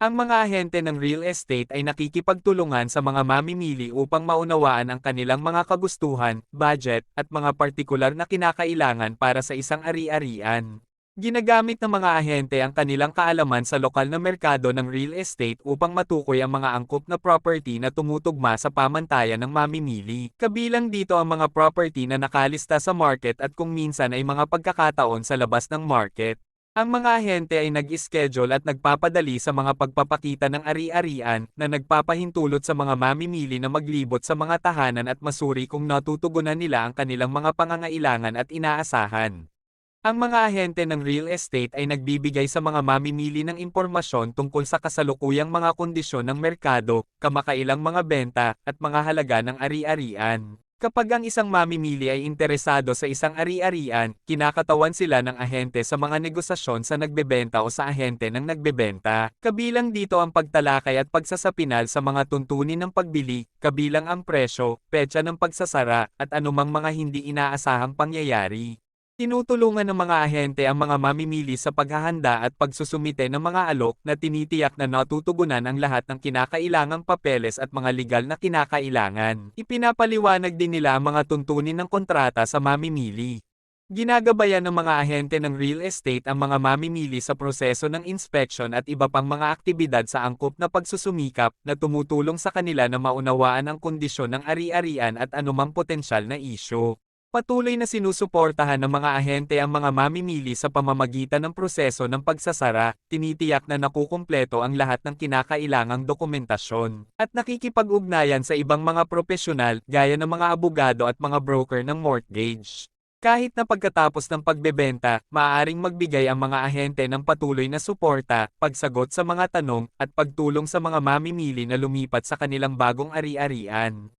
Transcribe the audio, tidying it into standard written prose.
Ang mga ahente ng real estate ay nakikipagtulungan sa mga mamimili upang maunawaan ang kanilang mga kagustuhan, budget, at mga partikular na kinakailangan para sa isang ari-arian. Ginagamit ng mga ahente ang kanilang kaalaman sa lokal na merkado ng real estate upang matukoy ang mga angkop na property na tumutugma sa pamantayan ng mamimili. Kabilang dito ang mga property na nakalista sa market at kung minsan ay mga pagkakataon sa labas ng market. Ang mga ahente ay nag-schedule at nagpapadali sa mga pagpapakita ng ari-arian na nagpapahintulot sa mga mamimili na maglibot sa mga tahanan at masuri kung natutugunan nila ang kanilang mga pangangailangan at inaasahan. Ang mga ahente ng real estate ay nagbibigay sa mga mamimili ng impormasyon tungkol sa kasalukuyang mga kondisyon ng merkado, kamakailang mga benta, at mga halaga ng ari-arian. Kapag ang isang mamimili ay interesado sa isang ari-arian, kinakatawan sila ng ahente sa mga negosasyon sa nagbebenta o sa ahente ng nagbebenta. Kabilang dito ang pagtalakay at pagsasapinal sa mga tuntunin ng pagbili, kabilang ang presyo, petsa ng pagsasara, at anumang mga hindi inaasahang pangyayari. Tinutulungan ng mga ahente ang mga mamimili sa paghahanda at pagsusumite ng mga alok na tinitiyak na natutugunan ang lahat ng kinakailangang papeles at mga legal na kinakailangan. Ipinapaliwanag din nila ang mga tuntunin ng kontrata sa mamimili. Ginagabayan ng mga ahente ng real estate ang mga mamimili sa proseso ng inspection at iba pang mga aktibidad sa angkop na pagsusumikap na tumutulong sa kanila na maunawaan ang kondisyon ng ari-arian at anumang potensyal na isyu. Patuloy na sinusuportahan ng mga ahente ang mga mamimili sa pamamagitan ng proseso ng pagsasara, tinitiyak na nakukumpleto ang lahat ng kinakailangang dokumentasyon, at nakikipag-ugnayan sa ibang mga profesional, gaya ng mga abogado at mga broker ng mortgage. Kahit na pagkatapos ng pagbebenta, maaaring magbigay ang mga ahente ng patuloy na suporta, pagsagot sa mga tanong, at pagtulong sa mga mamimili na lumipat sa kanilang bagong ari-arian.